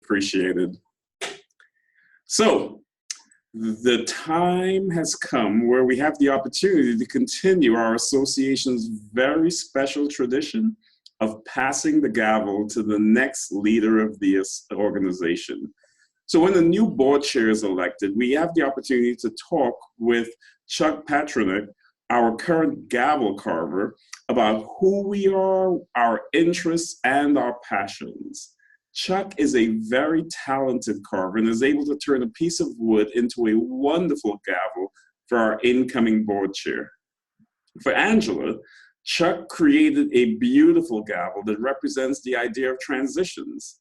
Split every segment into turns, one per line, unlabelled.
appreciated. So the time has come where we have the opportunity to continue our association's very special tradition of passing the gavel to the next leader of the organization. So when the new board chair is elected, we have the opportunity to talk with Chuck Patronik, our current gavel carver, about who we are, our interests, and our passions. Chuck is a very talented carver and is able to turn a piece of wood into a wonderful gavel for our incoming board chair. For Angela, Chuck created a beautiful gavel that represents the idea of transitions.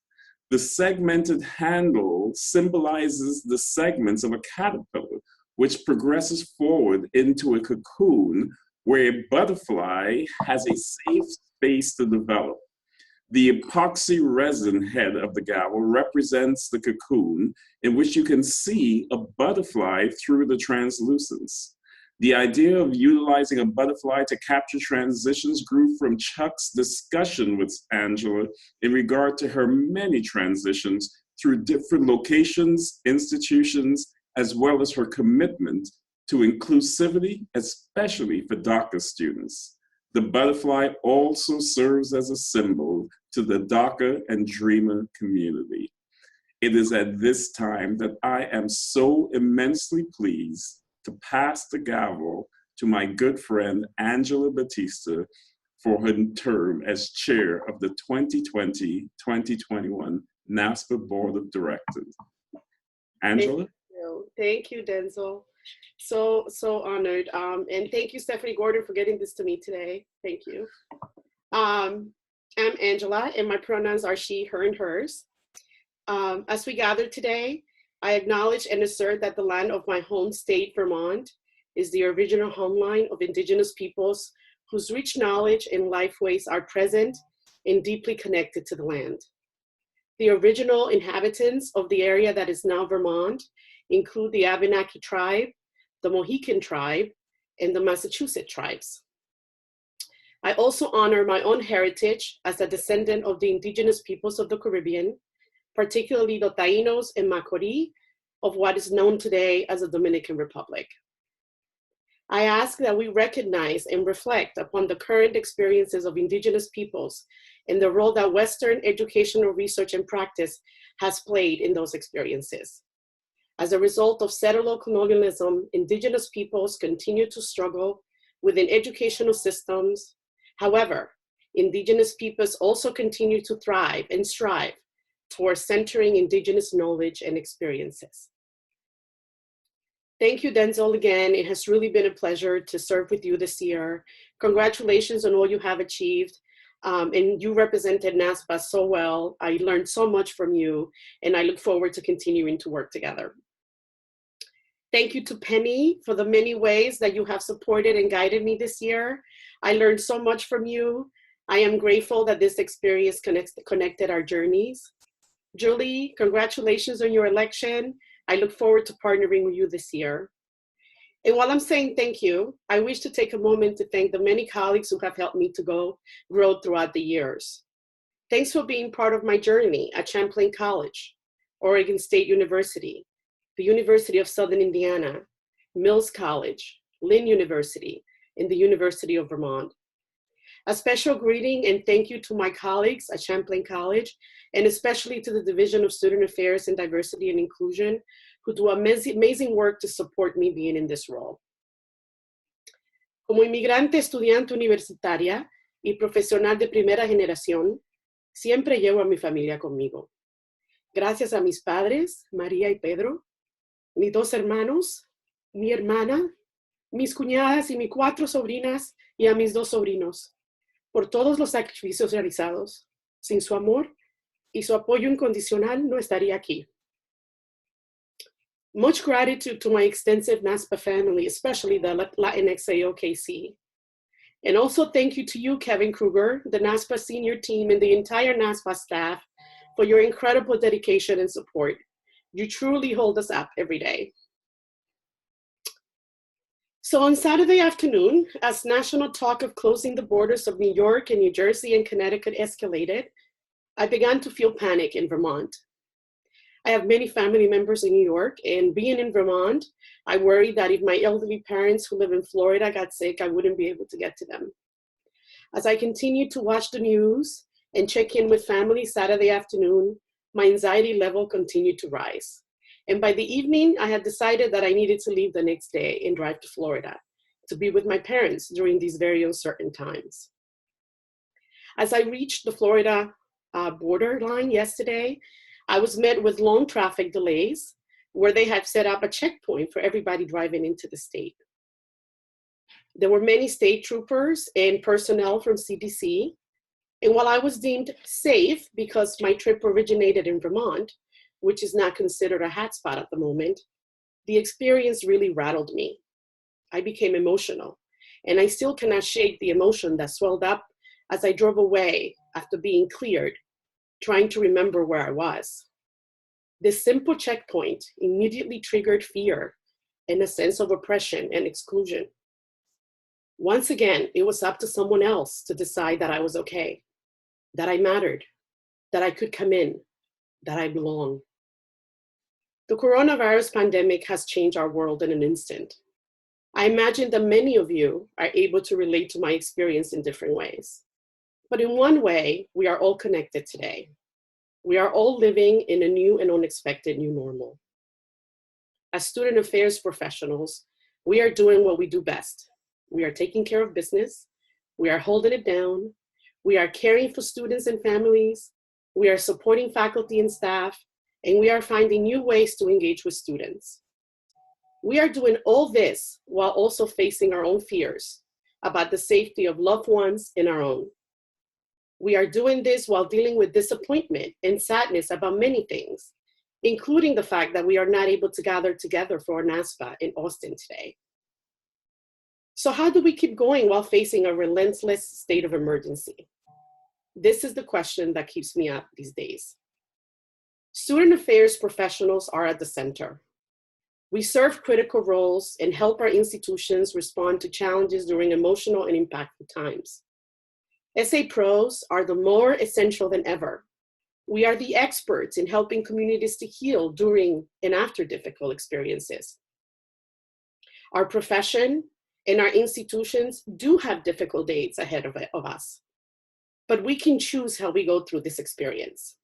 The segmented handle symbolizes the segments of a caterpillar, which progresses forward into a cocoon where a butterfly has a safe space to develop. The epoxy resin head of the gavel represents the cocoon in which you can see a butterfly through the translucence. The idea of utilizing a butterfly to capture transitions grew from Chuck's discussion with Angela in regard to her many transitions through different locations, institutions, as well as her commitment to inclusivity, especially for DACA students. The butterfly also serves as a symbol to the DACA and DREAMer community. It is at this time that I am so immensely pleased to pass the gavel to my good friend AngelaBatista for her term as chair of the 2020-2021 NASPA Board of Directors. Angela?
Thank you, Denzel. So honored. And thank you, Stephanie Gordon, for getting this to me today. Thank you. I'm Angela, and my pronouns are she, her, and hers. As we gather today, I acknowledge and assert that the land of my home state, Vermont, is the original homeland of Indigenous peoples whose rich knowledge and lifeways are present and deeply connected to the land. The original inhabitants of the area that is now Vermont include the Abenaki tribe, the Mohican tribe, and the Massachusetts tribes. I also honor my own heritage as a descendant of the Indigenous peoples of the Caribbean, particularly the Taínos and Macorí of what is known today as the Dominican Republic. I ask that we recognize and reflect upon the current experiences of Indigenous peoples and the role that Western educational research and practice has played in those experiences. As a result of settler colonialism, Indigenous peoples continue to struggle within educational systems. However, Indigenous peoples also continue to thrive and strive towards centering Indigenous knowledge and experiences. Thank you, Denzel, again. It has really been a pleasure to serve with you this year. Congratulations on all you have achieved. And you represented NASPA so well. I learned so much from you, and I look forward to continuing to work together. Thank you to Penny for the many ways that you have supported and guided me this year. I learned so much from you. I am grateful that this experience connected our journeys. Julie, congratulations on your election. I look forward to partnering with you this year. And while I'm saying thank you, I wish to take a moment to thank the many colleagues who have helped me to grow throughout the years. Thanks for being part of my journey at Champlain College, Oregon State University, the University of Southern Indiana, Mills College, Lynn University, and the University of Vermont. A special greeting and thank you to my colleagues at Champlain College, and especially to the Division of Student Affairs and Diversity and Inclusion, who do amazing work to support me being in this role. Como inmigrante, estudiante universitaria y profesional de primera generación, siempre llevo a mi familia conmigo. Gracias a mis padres, María y Pedro, mis dos hermanos, mi hermana, mis cuñadas y mis 4 sobrinas, y a mis 2 sobrinos, por todos los sacrificios realizados. Sin su amor y su apoyo incondicional, no estaría aquí. Much gratitude to my extensive NASPA family, especially the Latinx AOKC. And also thank you to you, Kevin Kruger, the NASPA senior team, and the entire NASPA staff for your incredible dedication and support. You truly hold us up every day. So on Saturday afternoon, as national talk of closing the borders of New York and New Jersey and Connecticut escalated, I began to feel panic in Vermont. I have many family members in New York, and being in Vermont, I worried that if my elderly parents who live in Florida got sick, I wouldn't be able to get to them. As I continued to watch the news and check in with family Saturday afternoon, my anxiety level continued to rise. And by the evening, I had decided that I needed to leave the next day and drive to Florida to be with my parents during these very uncertain times. As I reached the Florida borderline yesterday, I was met with long traffic delays where they had set up a checkpoint for everybody driving into the state. There were many state troopers and personnel from CDC. And while I was deemed safe because my trip originated in Vermont, which is not considered a hotspot at the moment, the experience really rattled me. I became emotional, and I still cannot shake the emotion that swelled up as I drove away after being cleared, trying to remember where I was. This simple checkpoint immediately triggered fear and a sense of oppression and exclusion. Once again, it was up to someone else to decide that I was okay, that I mattered, that I could come in, that I belong. The coronavirus pandemic has changed our world in an instant. I imagine that many of you are able to relate to my experience in different ways. But in one way, we are all connected today. We are all living in a new and unexpected new normal. As student affairs professionals, we are doing what we do best. We are taking care of business. We are holding it down. We are caring for students and families. We are supporting faculty and staff, and we are finding new ways to engage with students. We are doing all this while also facing our own fears about the safety of loved ones and our own. We are doing this while dealing with disappointment and sadness about many things, including the fact that we are not able to gather together for NASPA in Austin today. So how do we keep going while facing a relentless state of emergency? This is the question that keeps me up these days. Student affairs professionals are at the center. We serve critical roles and help our institutions respond to challenges during emotional and impactful times. SA pros are the more essential than ever. We are the experts in helping communities to heal during and after difficult experiences. Our profession and our institutions do have difficult days ahead of us, but we can choose how we go through this experience.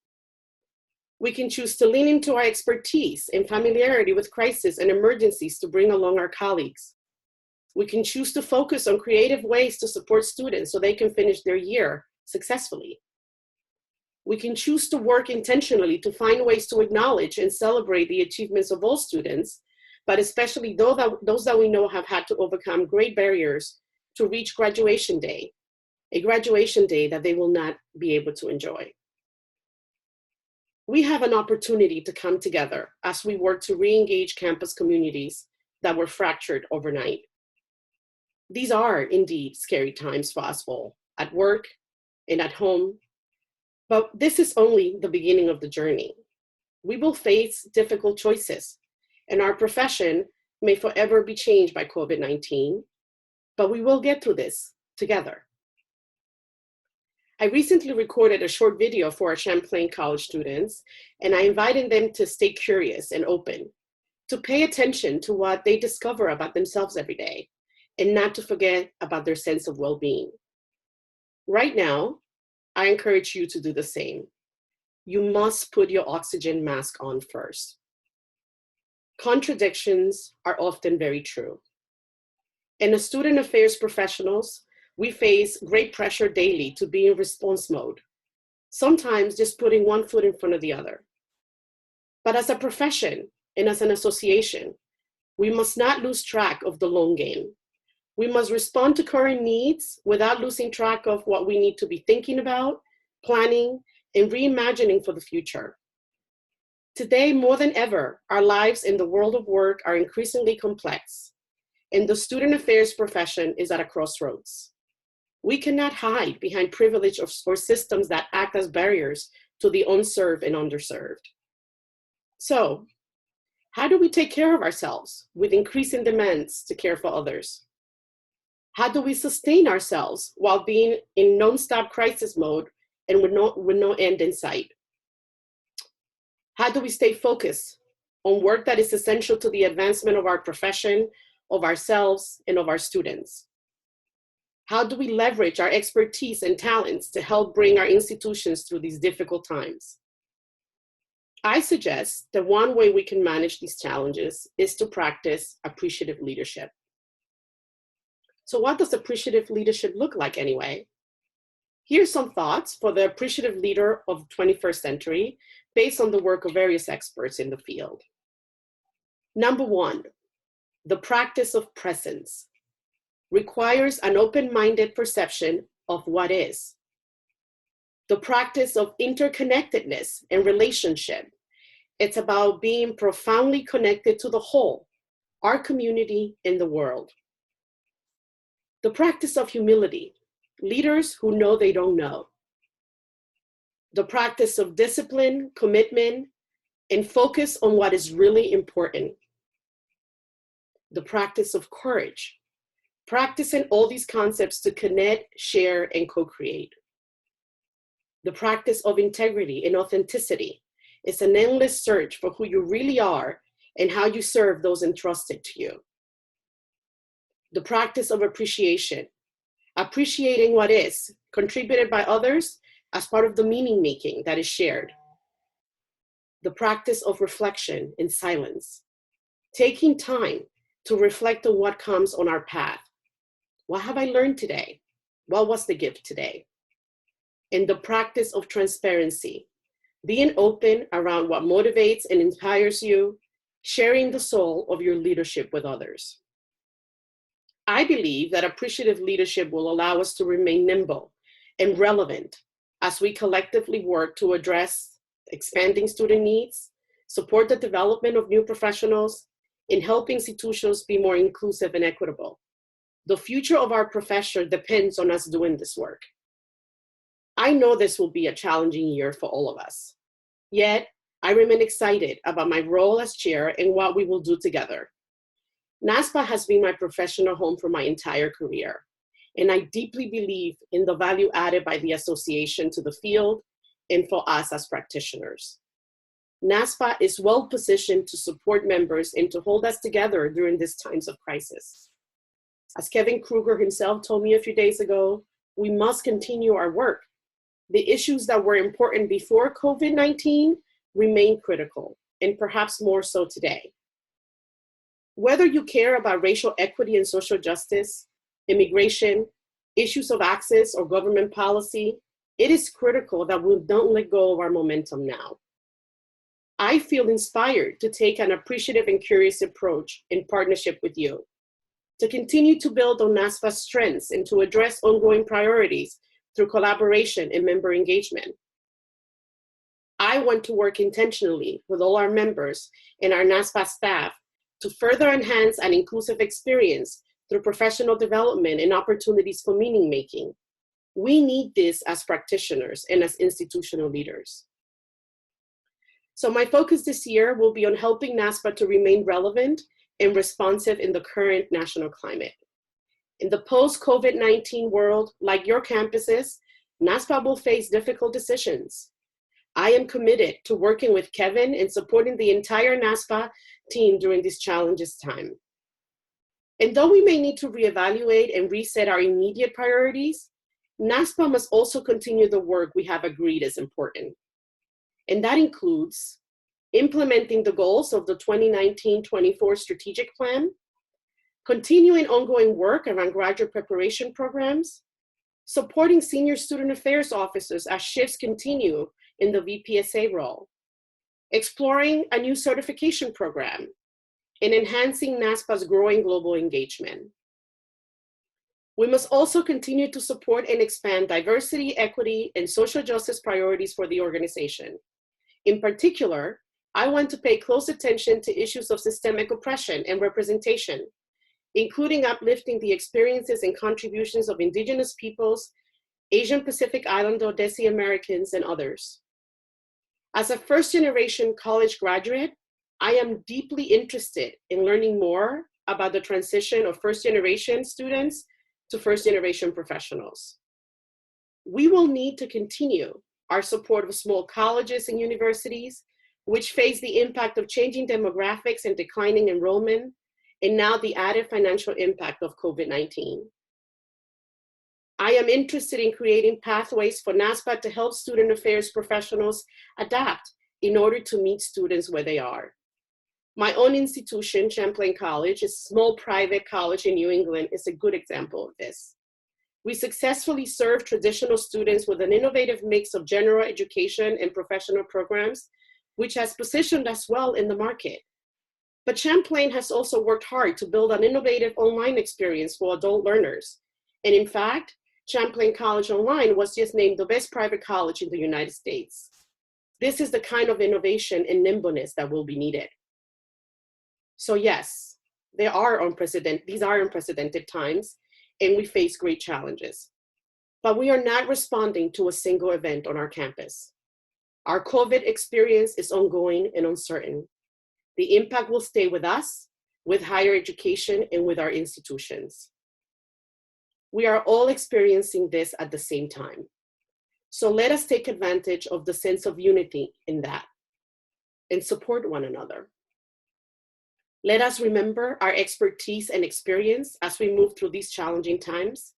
We can choose to lean into our expertise and familiarity with crises and emergencies to bring along our colleagues. We can choose to focus on creative ways to support students so they can finish their year successfully. We can choose to work intentionally to find ways to acknowledge and celebrate the achievements of all students, but especially those that we know have had to overcome great barriers to reach graduation day, a graduation day that they will not be able to enjoy. We have an opportunity to come together as we work to re-engage campus communities that were fractured overnight. These are indeed scary times for us all, at work and at home, but this is only the beginning of the journey. We will face difficult choices, and our profession may forever be changed by COVID-19, but we will get through this together. I recently recorded a short video for our Champlain College students, and I invited them to stay curious and open, to pay attention to what they discover about themselves every day, and not to forget about their sense of well-being. Right now, I encourage you to do the same. You must put your oxygen mask on first. Contradictions are often very true. And as student affairs professionals, we face great pressure daily to be in response mode, sometimes just putting one foot in front of the other. But as a profession and as an association, we must not lose track of the long game. We must respond to current needs without losing track of what we need to be thinking about, planning, and reimagining for the future. Today, more than ever, our lives in the world of work are increasingly complex, and the student affairs profession is at a crossroads. We cannot hide behind privilege or systems that act as barriers to the unserved and underserved. So, how do we take care of ourselves with increasing demands to care for others? How do we sustain ourselves while being in nonstop crisis mode and with no end in sight? How do we stay focused on work that is essential to the advancement of our profession, of ourselves, and of our students? How do we leverage our expertise and talents to help bring our institutions through these difficult times? I suggest that one way we can manage these challenges is to practice appreciative leadership. So what does appreciative leadership look like anyway? Here's some thoughts for the appreciative leader of the 21st century based on the work of various experts in the field. Number one, the practice of presence requires an open-minded perception of what is. The practice of interconnectedness and relationship. It's about being profoundly connected to the whole, our community, and the world. The practice of humility, leaders who know they don't know. The practice of discipline, commitment, and focus on what is really important. The practice of courage, practicing all these concepts to connect, share, and co-create. The practice of integrity and authenticity is an endless search for who you really are and how you serve those entrusted to you. The practice of appreciation, appreciating what is contributed by others as part of the meaning making that is shared. The practice of reflection and silence, taking time to reflect on what comes on our path. What have I learned today? What was the gift today? And the practice of transparency, being open around what motivates and inspires you, sharing the soul of your leadership with others. I believe that appreciative leadership will allow us to remain nimble and relevant as we collectively work to address expanding student needs, support the development of new professionals, and help institutions be more inclusive and equitable. The future of our profession depends on us doing this work. I know this will be a challenging year for all of us. Yet, I remain excited about my role as chair and what we will do together. NASPA has been my professional home for my entire career, and I deeply believe in the value added by the association to the field and for us as practitioners. NASPA is well positioned to support members and to hold us together during these times of crisis. As Kevin Kruger himself told me a few days ago, we must continue our work. The issues that were important before COVID-19 remain critical, and perhaps more so today. Whether you care about racial equity and social justice, immigration, issues of access, or government policy, it is critical that we don't let go of our momentum now. I feel inspired to take an appreciative and curious approach in partnership with you, to continue to build on NASPA's strengths and to address ongoing priorities through collaboration and member engagement. I want to work intentionally with all our members and our NASPA staff to further enhance an inclusive experience through professional development and opportunities for meaning making. We need this as practitioners and as institutional leaders. So my focus this year will be on helping NASPA to remain relevant and responsive in the current national climate. In the post-COVID-19 world, like your campuses, NASPA will face difficult decisions. I am committed to working with Kevin and supporting the entire NASPA team during this challenging time. And though we may need to reevaluate and reset our immediate priorities, NASPA must also continue the work we have agreed is important. And that includes implementing the goals of the 2019-24 strategic plan, continuing ongoing work around graduate preparation programs, supporting senior student affairs officers as shifts continue in the VPSA role, exploring a new certification program, and enhancing NASPA's growing global engagement. We must also continue to support and expand diversity, equity, and social justice priorities for the organization. In particular, I want to pay close attention to issues of systemic oppression and representation, including uplifting the experiences and contributions of Indigenous peoples, Asian Pacific Islander, Desi Americans, and others. As a first-generation college graduate, I am deeply interested in learning more about the transition of first-generation students to first-generation professionals. We will need to continue our support of small colleges and universities, which face the impact of changing demographics and declining enrollment, and now the added financial impact of COVID-19. I am interested in creating pathways for NASPA to help student affairs professionals adapt in order to meet students where they are. My own institution, Champlain College, a small private college in New England, is a good example of this. We successfully serve traditional students with an innovative mix of general education and professional programs, which has positioned us well in the market. But Champlain has also worked hard to build an innovative online experience for adult learners. And in fact, Champlain College Online was just named the best private college in the United States. This is the kind of innovation and nimbleness that will be needed. So yes, these are unprecedented times, and we face great challenges. But we are not responding to a single event on our campus. Our COVID experience is ongoing and uncertain. The impact will stay with us, with higher education, and with our institutions. We are all experiencing this at the same time. So let us take advantage of the sense of unity in that and support one another. Let us remember our expertise and experience as we move through these challenging times.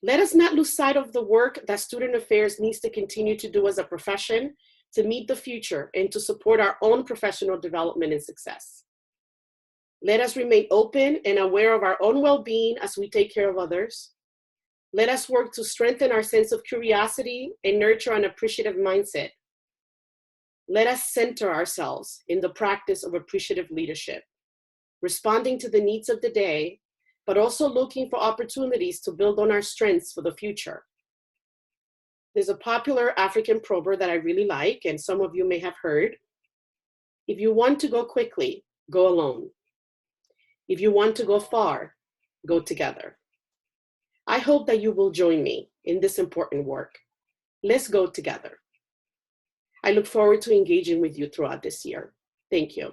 Let us not lose sight of the work that student affairs needs to continue to do as a profession to meet the future and to support our own professional development and success. Let us remain open and aware of our own well-being as we take care of others. Let us work to strengthen our sense of curiosity and nurture an appreciative mindset. Let us center ourselves in the practice of appreciative leadership, responding to the needs of the day, but also looking for opportunities to build on our strengths for the future. There's a popular African proverb that I really like, and some of you may have heard. If you want to go quickly, go alone. If you want to go far, go together. I hope that you will join me in this important work. Let's go together. I look forward to engaging with you throughout this year. Thank you.